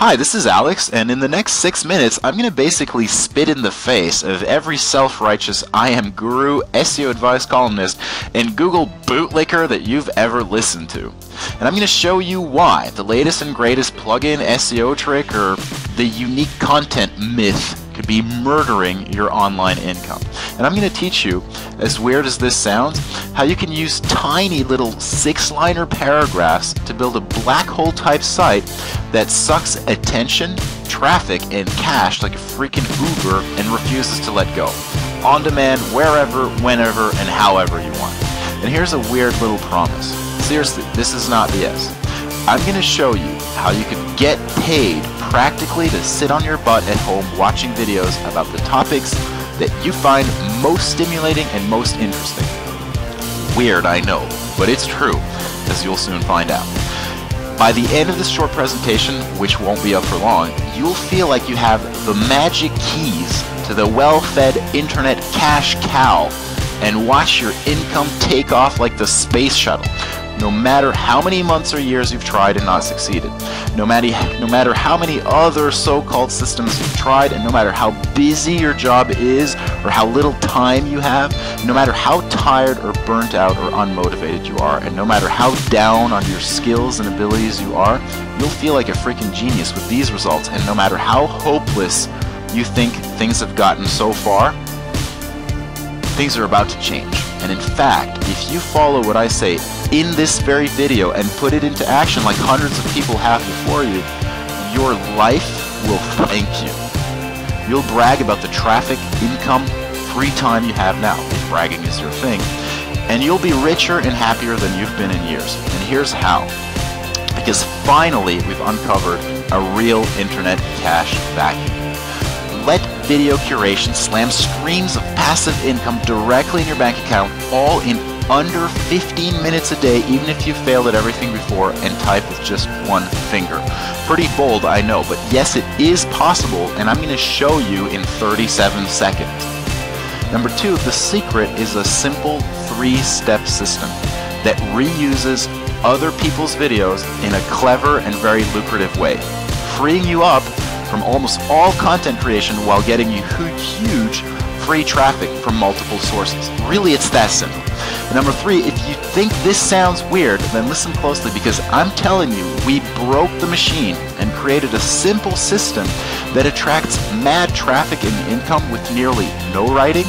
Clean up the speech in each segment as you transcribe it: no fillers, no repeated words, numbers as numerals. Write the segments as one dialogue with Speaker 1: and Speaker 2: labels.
Speaker 1: Hi, this is Alex, and in the next 6 minutes, I'm going to basically spit in the face of every self-righteous I am guru, SEO advice columnist, and Google bootlicker that you've ever listened to. And I'm going to show you why the latest and greatest plugin SEO trick or the unique content myth could be murdering your online income. And I'm going to teach you, as weird as this sounds, how you can use tiny little 6-liner paragraphs to build a black hole type site that sucks attention, traffic, and cash like a freaking Uber and refuses to let go. On demand, wherever, whenever, and however you want. And here's a weird little promise. Seriously, this is not BS. I'm going to show you how you could get paid practically to sit on your butt at home watching videos about the topics that you find most stimulating and most interesting. Weird, I know, but it's true, as you'll soon find out. By the end of this short presentation, which won't be up for long, you'll feel like you have the magic keys to the well-fed internet cash cow and watch your income take off like the space shuttle. No matter how many months or years you've tried and not succeeded, no matter how many other so-called systems you've tried, and no matter how busy your job is or how little time you have, no matter how tired or burnt out or unmotivated you are, and no matter how down on your skills and abilities you are, you'll feel like a freaking genius with these results. And no matter how hopeless you think things have gotten so far, things are about to change. And in fact, if you follow what I say in this very video and put it into action like hundreds of people have before you, your life will thank you. You'll brag about the traffic, income, free time you have now, if bragging is your thing, and you'll be richer and happier than you've been in years. And here's how. Because finally we've uncovered a real internet cash vacuum. Let video curation slam streams of passive income directly in your bank account, all in under 15 minutes a day, even if you failed at everything before and type with just one finger. Pretty bold, I know, but yes, it is possible, and I'm going to show you in 37 seconds. Number 2, the secret is a simple 3-step system that reuses other people's videos in a clever and very lucrative way, freeing you up from almost all content creation while getting you huge free traffic from multiple sources. Really, it's that simple. And number 3, if you think this sounds weird, then listen closely, because I'm telling you, we broke the machine and created a simple system that attracts mad traffic and income with nearly no writing,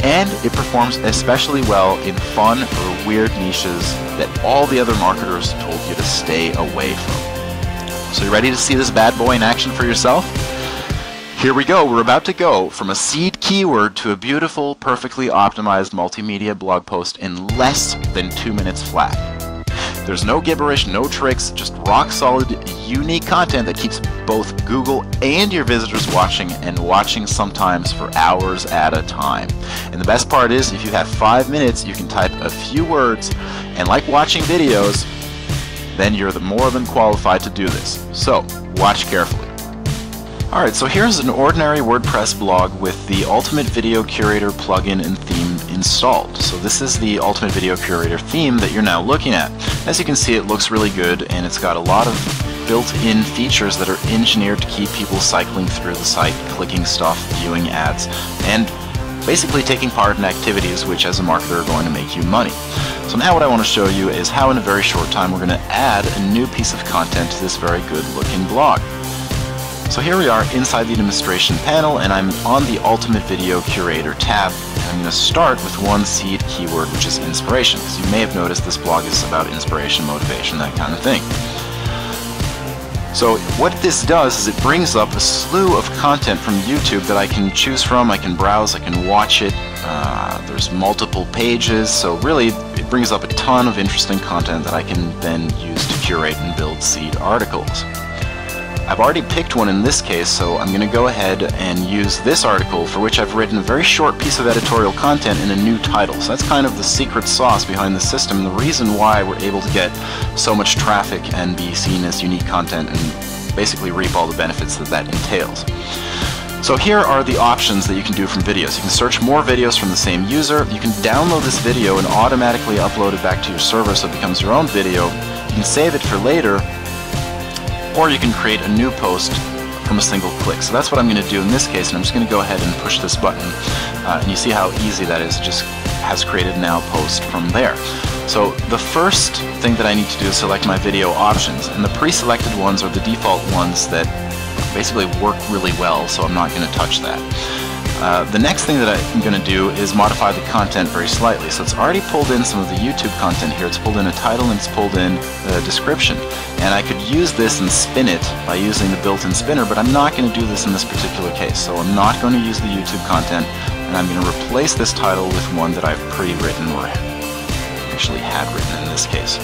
Speaker 1: and it performs especially well in fun or weird niches that all the other marketers told you to stay away from. So you ready to see this bad boy in action for yourself? Here we go. We're about to go from a seed keyword to a beautiful, perfectly optimized multimedia blog post in less than 2 minutes flat. There's no gibberish, no tricks, just rock solid, unique content that keeps both Google and your visitors watching, and watching sometimes for hours at a time. And the best part is, if you have 5 minutes, you can type a few words, and like watching videos, then you're more than qualified to do this. So, watch carefully. Alright, so here's an ordinary WordPress blog with the Ultimate Video Curator plugin and theme installed. So this is the Ultimate Video Curator theme that you're now looking at. As you can see, it looks really good, and it's got a lot of built-in features that are engineered to keep people cycling through the site, clicking stuff, viewing ads, and basically taking part in activities which as a marketer are going to make you money. So now what I want to show you is how in a very short time we're going to add a new piece of content to this very good looking blog. So here we are inside the administration panel, and I'm on the Ultimate Video Curator tab, and I'm going to start with one seed keyword, which is inspiration, because you may have noticed this blog is about inspiration, motivation, that kind of thing. So what this does is it brings up a slew of content from YouTube that I can choose from, I can browse, I can watch it, there's multiple pages, so really it brings up a ton of interesting content that I can then use to curate and build seed articles. I've already picked one in this case, so I'm going to go ahead and use this article, for which I've written a very short piece of editorial content in a new title. So that's kind of the secret sauce behind the system, and the reason why we're able to get so much traffic and be seen as unique content and basically reap all the benefits that that entails. So here are the options that you can do from videos. You can search more videos from the same user. You can download this video and automatically upload it back to your server so it becomes your own video. You can save it for later. or you can create a new post from a single click. So that's what I'm going to do in this case, and I'm just going to go ahead and push this button, and you see how easy that is. It just has created now post from there. So the first thing that I need to do is select my video options, and the pre-selected ones are the default ones that basically work really well, so I'm not going to touch that. The next thing that I'm going to do is modify the content very slightly. So it's already pulled in some of the YouTube content here. It's pulled in a title and it's pulled in a description. And I could use this and spin it by using the built-in spinner, but I'm not going to do this in this particular case. So I'm not going to use the YouTube content, and I'm going to replace this title with one that I've pre-written, or actually had written in this case.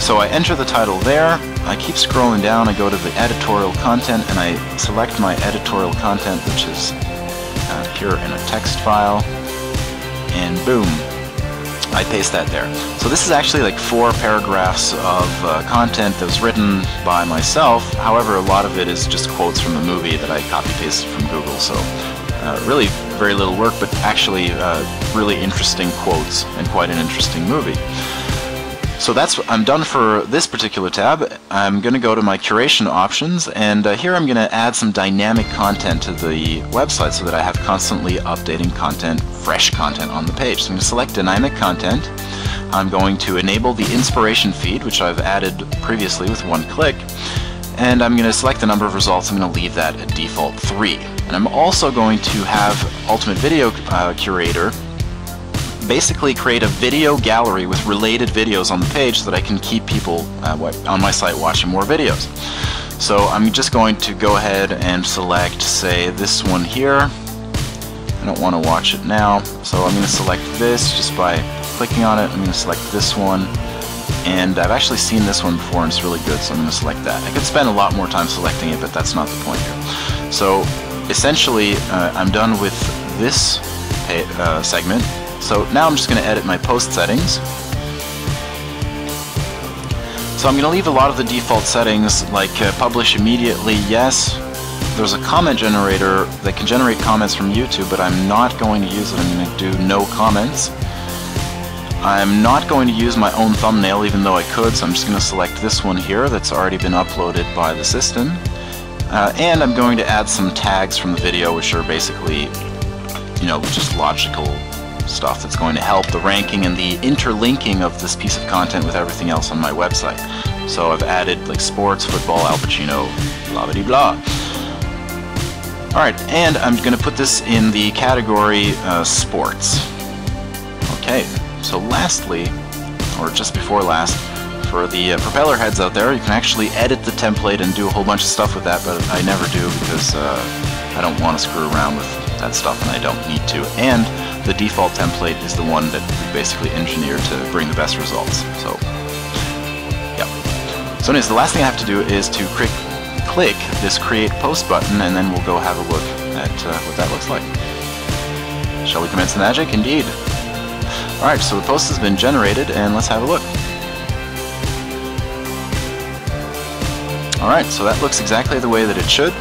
Speaker 1: So I enter the title there, I keep scrolling down, I go to the editorial content, and I select my editorial content, which is here in a text file, and boom, I paste that there. So this is actually like 4 paragraphs of content that was written by myself. However, a lot of it is just quotes from the movie that I copy-pasted from Google, so really very little work, but actually really interesting quotes and quite an interesting movie. So I'm done for this particular tab. I'm going to go to my curation options, and here I'm going to add some dynamic content to the website so that I have constantly updating content, fresh content on the page. So I'm going to select dynamic content. I'm going to enable the inspiration feed, which I've added previously with one click, and I'm going to select the number of results. I'm going to leave that at default 3. And I'm also going to have Ultimate Video Curator basically create a video gallery with related videos on the page so that I can keep people on my site watching more videos. So I'm just going to go ahead and select, say, this one here. I don't want to watch it now, so I'm going to select this just by clicking on it. I'm going to select this one, and I've actually seen this one before and it's really good, so I'm going to select that. I could spend a lot more time selecting it, but that's not the point here. So essentially I'm done with this segment. So now I'm just going to edit my post settings. So I'm going to leave a lot of the default settings, like publish immediately, yes. There's a comment generator that can generate comments from YouTube, but I'm not going to use it. I'm going to do no comments. I'm not going to use my own thumbnail, even though I could, so I'm just going to select this one here that's already been uploaded by the system. And I'm going to add some tags from the video, which are basically, just logical stuff that's going to help the ranking and the interlinking of this piece of content with everything else on my website. So I've added like sports, football, Al Pacino, blah-blah-blah. Alright, and I'm going to put this in the category sports. Okay, so lastly, or just before last, for the propeller heads out there, you can actually edit the template and do a whole bunch of stuff with that, but I never do because I don't want to screw around with that stuff and I don't need to. And the default template is the one that we basically engineered to bring the best results. So, yeah. So anyways, the last thing I have to do is to click this Create Post button, and then we'll go have a look at what that looks like. Shall we commence the magic? Indeed. Alright, so the post has been generated, and let's have a look. Alright, so that looks exactly the way that it should.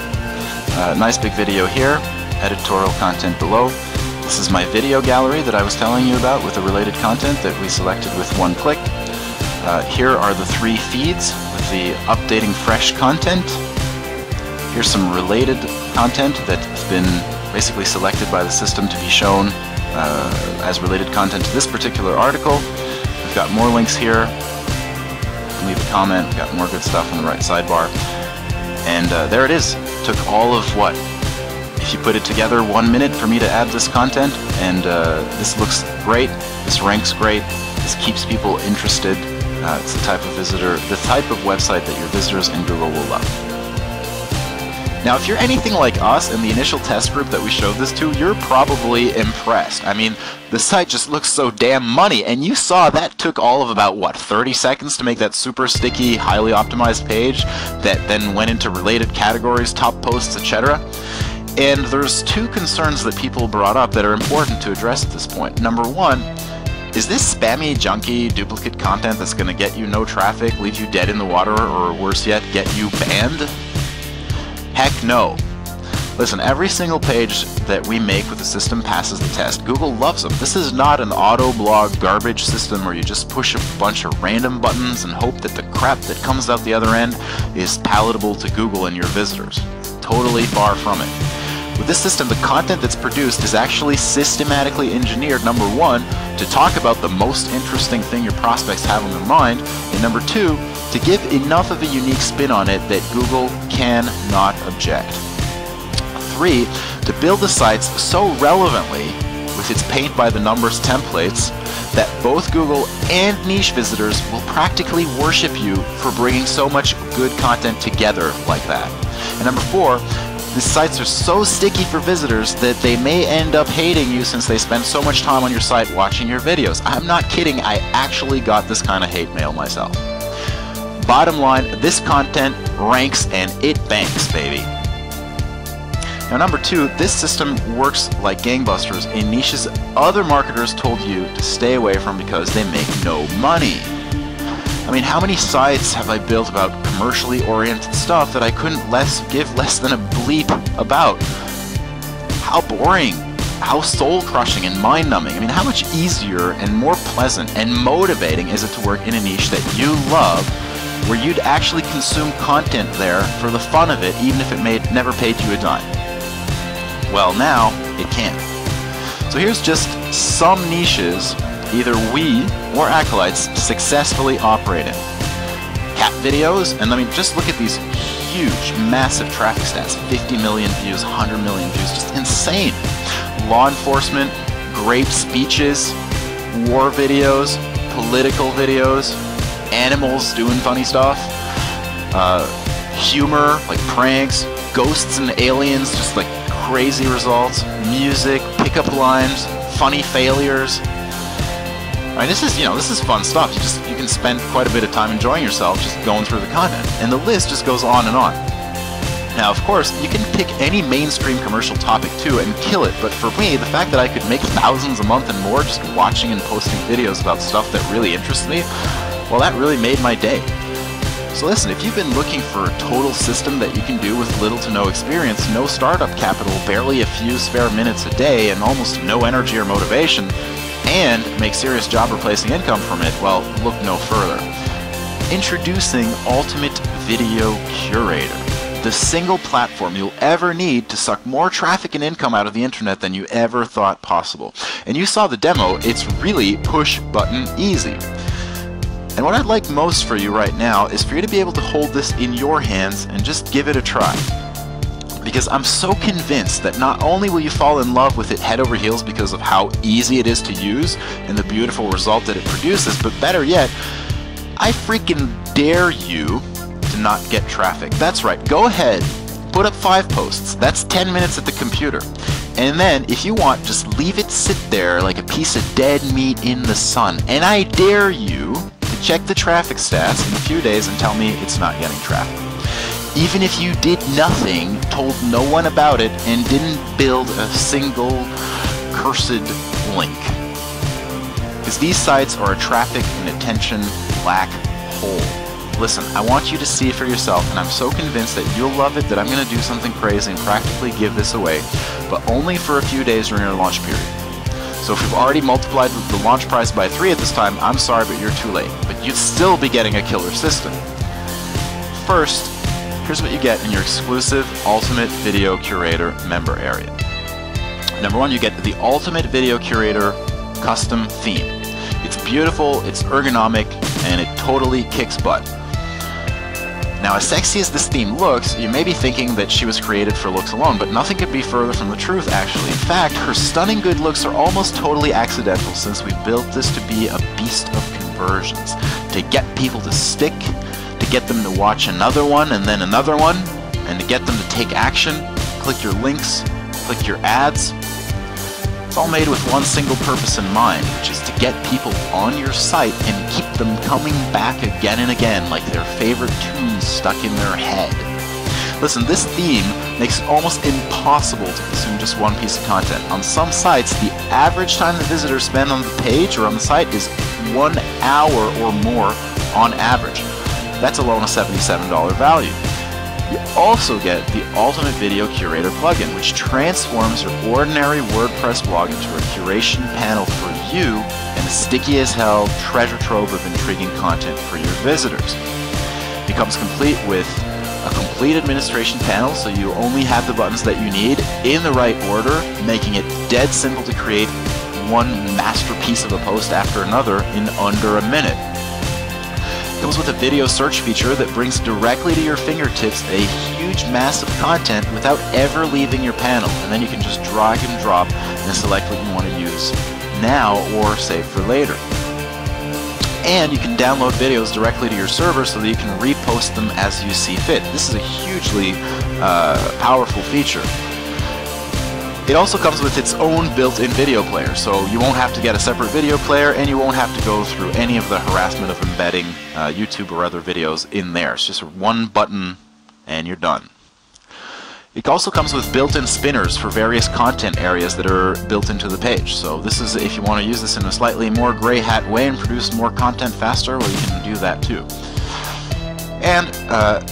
Speaker 1: Nice big video here, editorial content below. This is my video gallery that I was telling you about with the related content that we selected with one click. Here are the 3 feeds with the updating fresh content. Here's some related content that's been basically selected by the system to be shown as related content to this particular article. We've got more links here. Leave a comment. We've got more good stuff on the right sidebar. And there it is. Took all of what? If you put it together, 1 minute for me to add this content, and this looks great, this ranks great, this keeps people interested. It's the type of website that your visitors in Google will love. Now, if you're anything like us in the initial test group that we showed this to, you're probably impressed. I mean, the site just looks so damn money, and you saw that took all of about, what, 30 seconds to make that super sticky, highly optimized page that then went into related categories, top posts, etc. And there's 2 concerns that people brought up that are important to address at this point. Number 1, is this spammy, junky, duplicate content that's going to get you no traffic, leave you dead in the water, or worse yet, get you banned? Heck no. Listen, every single page that we make with the system passes the test. Google loves them. This is not an auto-blog garbage system where you just push a bunch of random buttons and hope that the crap that comes out the other end is palatable to Google and your visitors. Totally far from it. With this system, the content that's produced is actually systematically engineered, number one, to talk about the most interesting thing your prospects have on their mind, and number two, to give enough of a unique spin on it that Google cannot object. 3, to build the sites so relevantly with its paint-by-the-numbers templates that both Google and niche visitors will practically worship you for bringing so much good content together like that. And number 4, the sites are so sticky for visitors that they may end up hating you since they spend so much time on your site watching your videos. I'm not kidding, I actually got this kind of hate mail myself. Bottom line, this content ranks and it banks, baby. Now number 2, this system works like gangbusters in niches other marketers told you to stay away from because they make no money. I mean, how many sites have I built about commercially oriented stuff that I couldn't give less than a bleep about? How boring, how soul-crushing and mind-numbing. I mean, how much easier and more pleasant and motivating is it to work in a niche that you love, where you'd actually consume content there for the fun of it, even if it never paid you a dime? Well, now it can. So here's just some niches either we or acolytes successfully operate in. Cat videos, and I mean, just look at these huge, massive traffic stats. 50 million views, 100 million views, just insane. Law enforcement, great speeches, war videos, political videos, animals doing funny stuff, humor, like pranks, ghosts and aliens, just like crazy results, music, pickup lines, funny failures. I mean, this is fun stuff. You can spend quite a bit of time enjoying yourself just going through the content, and the list just goes on and on. Now, of course, you can pick any mainstream commercial topic too and kill it, but for me, the fact that I could make thousands a month and more just watching and posting videos about stuff that really interests me, well, that really made my day. So listen, if you've been looking for a total system that you can do with little to no experience, no startup capital, barely a few spare minutes a day, and almost no energy or motivation, and make serious job replacing income from it, well, look no further. Introducing Ultimate Video Curator, the single platform you'll ever need to suck more traffic and income out of the internet than you ever thought possible. And you saw the demo, it's really push button easy. And what I'd like most for you right now is for you to be able to hold this in your hands and just give it a try. Because I'm so convinced that not only will you fall in love with it head over heels because of how easy it is to use and the beautiful result that it produces, but better yet, I freaking dare you to not get traffic. That's right, go ahead, put up 5 posts, that's 10 minutes at the computer. And then, if you want, just leave it sit there like a piece of dead meat in the sun. And I dare you to check the traffic stats in a few days and tell me it's not getting traffic. Even if you did nothing, told no one about it, and didn't build a single cursed link. Because these sites are a traffic and attention black hole. Listen, I want you to see it for yourself, and I'm so convinced that you'll love it that I'm going to do something crazy and practically give this away, but only for a few days during our launch period. So if you've already multiplied the launch price by 3 at this time, I'm sorry, but you're too late. But you'd still be getting a killer system. First, here's what you get in your exclusive Ultimate Video Curator member area. Number 1, you get the Ultimate Video Curator custom theme. It's beautiful, it's ergonomic, and it totally kicks butt. Now, as sexy as this theme looks, you may be thinking that she was created for looks alone, but nothing could be further from the truth, actually. In fact, her stunning good looks are almost totally accidental, since we built this to be a beast of conversions, to get people to stick, to get them to watch another one and then another one, and to get them to take action, click your links, click your ads. It's all made with one single purpose in mind, which is to get people on your site and keep them coming back again and again like their favorite tunes stuck in their head. Listen, this theme makes it almost impossible to consume just one piece of content. On some sites, the average time the visitors spend on the page or on the site is 1 hour or more on average. That's alone a $77 value. You also get the Ultimate Video Curator plugin, which transforms your ordinary WordPress blog into a curation panel for you and a sticky as hell treasure trove of intriguing content for your visitors. It comes complete with a complete administration panel, so you only have the buttons that you need in the right order, making it dead simple to create one masterpiece of a post after another in under a minute. It comes with a video search feature that brings directly to your fingertips a huge mass of content without ever leaving your panel, and then you can just drag and drop and select what you want to use now or save for later. And you can download videos directly to your server so that you can repost them as you see fit. This is a hugely powerful feature. It also comes with its own built-in video player, so you won't have to get a separate video player and you won't have to go through any of the harassment of embedding YouTube or other videos in there. It's just one button and you're done. It also comes with built-in spinners for various content areas that are built into the page. So this is if you want to use this in a slightly more gray hat way and produce more content faster, well, you can do that too. And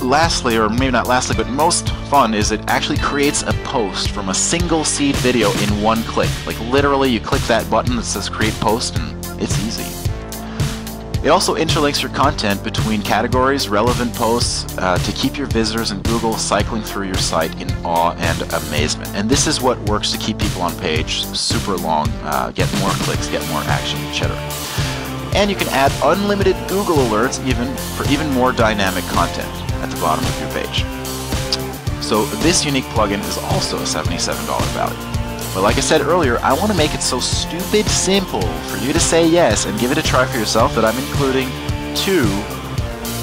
Speaker 1: lastly, or maybe not lastly, but most fun is it actually creates a post from a single seed video in one click. Like literally you click that button that says create post and it's easy. It also interlinks your content between categories, relevant posts, to keep your visitors and Google cycling through your site in awe and amazement. And this is what works to keep people on page super long, get more clicks, get more action, etc. And you can add unlimited Google alerts for even more dynamic content at the bottom of your page. So this unique plugin is also a $77 value. But like I said earlier, I want to make it so stupid simple for you to say yes and give it a try for yourself that I'm including 2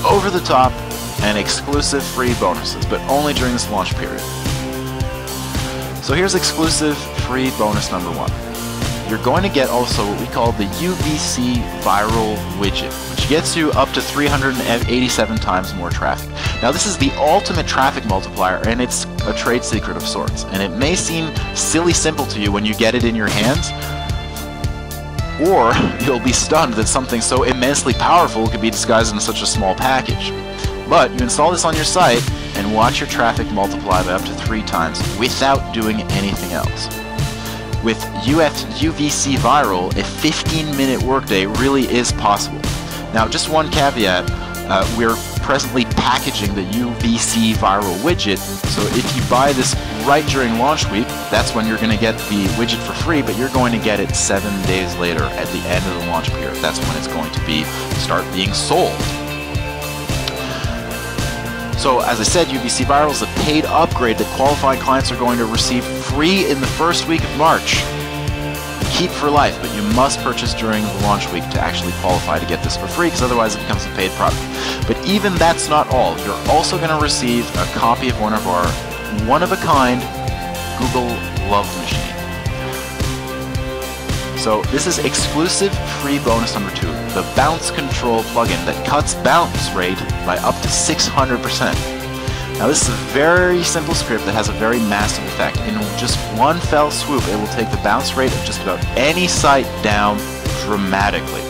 Speaker 1: over-the-top and exclusive free bonuses, but only during this launch period. So here's exclusive free bonus number 1. You're going to get also what we call the UVC viral widget, which gets you up to 387 times more traffic. Now this is the ultimate traffic multiplier, and it's a trade secret of sorts. And it may seem silly simple to you when you get it in your hands, or you'll be stunned that something so immensely powerful could be disguised in such a small package. But you install this on your site and watch your traffic multiply by up to 3 times without doing anything else. With UVC Viral, a 15-minute workday really is possible. Now, just one caveat, we're presently packaging the UVC Viral widget, so if you buy this right during launch week, that's when you're going to get the widget for free, but you're going to get it 7 days later at the end of the launch period. That's when it's going to start being sold. So as I said, UVC Viral is a paid upgrade that qualifying clients are going to receive free in the first week of March. Keep for life, but you must purchase during the launch week to actually qualify to get this for free, because otherwise it becomes a paid product. But even that's not all. You're also going to receive a copy of one of our one-of-a-kind Google Love Machine. So this is exclusive free bonus number 2, the Bounce Control plugin that cuts bounce rate by up to 600%. Now this is a very simple script that has a very massive effect. In just one fell swoop, it will take the bounce rate of just about any site down dramatically.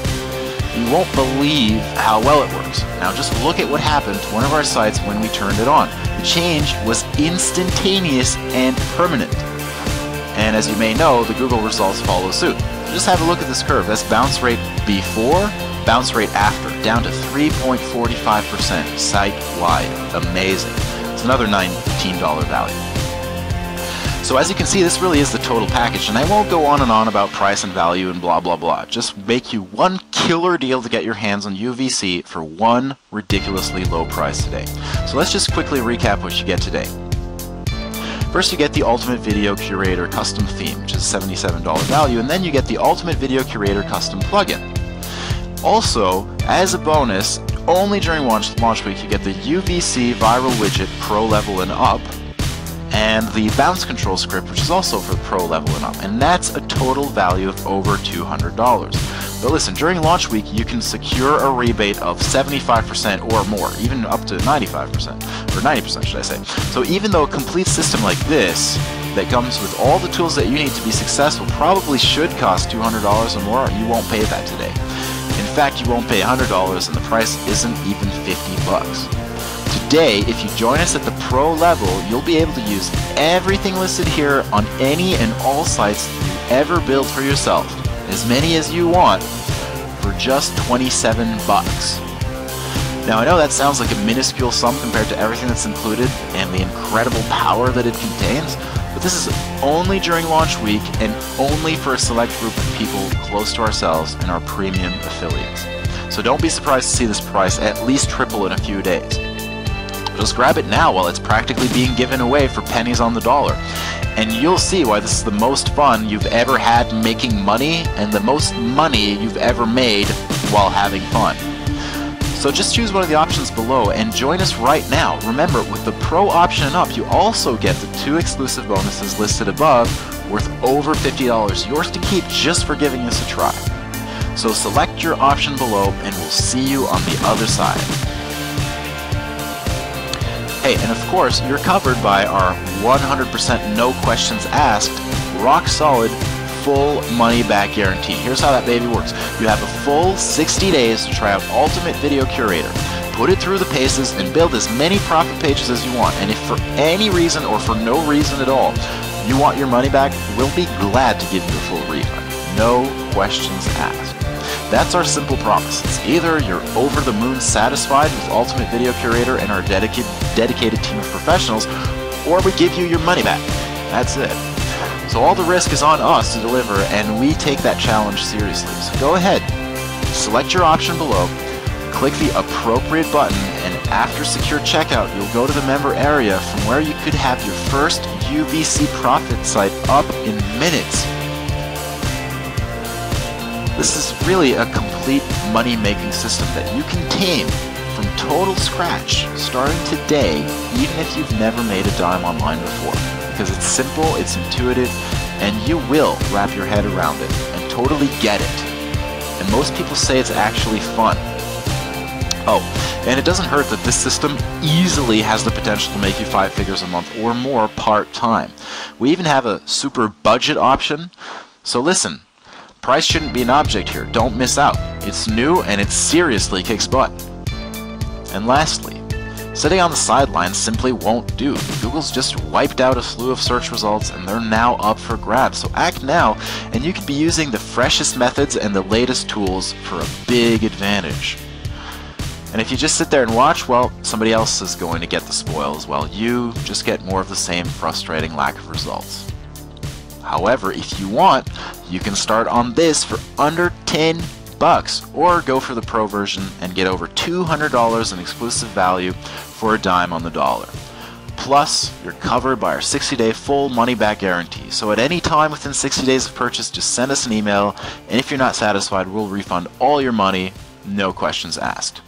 Speaker 1: You won't believe how well it works. Now just look at what happened to one of our sites when we turned it on. The change was instantaneous and permanent. And as you may know, the Google results follow suit. Just have a look at this curve. That's bounce rate before, bounce rate after, down to 3.45% site-wide. Amazing. It's another $19 value. So as you can see, this really is the total package, and I won't go on and on about price and value and blah blah blah. Just make you one killer deal to get your hands on UVC for one ridiculously low price today. So let's just quickly recap what you get today. First, you get the Ultimate Video Curator custom theme, which is a $77 value, and then you get the Ultimate Video Curator custom plugin. Also, as a bonus, only during launch week, you get the UVC Viral Widget Pro Level and Up, and the Bounce Control script, which is also for Pro Level and Up, and that's a total value of over $200. But listen, during launch week, you can secure a rebate of 75% or more, even up to 95%, or 90% should I say. So even though a complete system like this, that comes with all the tools that you need to be successful, probably should cost $200 or more, you won't pay that today. In fact, you won't pay $100 and the price isn't even $50. today, if you join us at the pro level, you'll be able to use everything listed here on any and all sites you ever build for yourself, as many as you want, for just 27 bucks. Now I know that sounds like a minuscule sum compared to everything that's included and the incredible power that it contains, but this is only during launch week and only for a select group of people close to ourselves and our premium affiliates. So don't be surprised to see this price at least triple in a few days. Just grab it now while it's practically being given away for pennies on the dollar. And you'll see why this is the most fun you've ever had making money and the most money you've ever made while having fun. So just choose one of the options below and join us right now. Remember, with the Pro option up, you also get the 2 exclusive bonuses listed above worth over $50, yours to keep just for giving this a try. So select your option below and we'll see you on the other side. Hey, and of course, you're covered by our 100% no questions asked, rock solid, full money back guarantee. Here's how that baby works. You have a full 60 days to try out Ultimate Video Curator. Put it through the paces and build as many profit pages as you want. And if for any reason or for no reason at all, you want your money back, we'll be glad to give you a full refund. No questions asked. That's our simple promise. It's either you're over the moon satisfied with Ultimate Video Curator and our dedicated team of professionals, or we give you your money back. That's it. So all the risk is on us to deliver, and we take that challenge seriously. So go ahead, select your option below, click the appropriate button, and after secure checkout, you'll go to the member area from where you could have your first UVC profit site up in minutes. This is really a complete money-making system that you can tame from total scratch starting today, even if you've never made a dime online before. Because it's simple, it's intuitive, and you will wrap your head around it and totally get it. And most people say it's actually fun. Oh, and it doesn't hurt that this system easily has the potential to make you 5 figures a month or more part-time. We even have a super budget option. So listen, price shouldn't be an object here. Don't miss out. It's new and it seriously kicks butt. And lastly, sitting on the sidelines simply won't do. Google's just wiped out a slew of search results and they're now up for grabs. So act now and you can be using the freshest methods and the latest tools for a big advantage. And if you just sit there and watch, well, somebody else is going to get the spoils while you just get more of the same frustrating lack of results. However, if you want, you can start on this for under 10 bucks or go for the pro version and get over $200 in exclusive value for a dime on the dollar. Plus, you're covered by our 60-day full money-back guarantee. So at any time within 60 days of purchase, just send us an email, and if you're not satisfied, we'll refund all your money, no questions asked.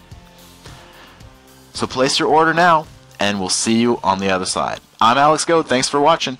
Speaker 1: So place your order now, and we'll see you on the other side. I'm Alex Goad, thanks for watching.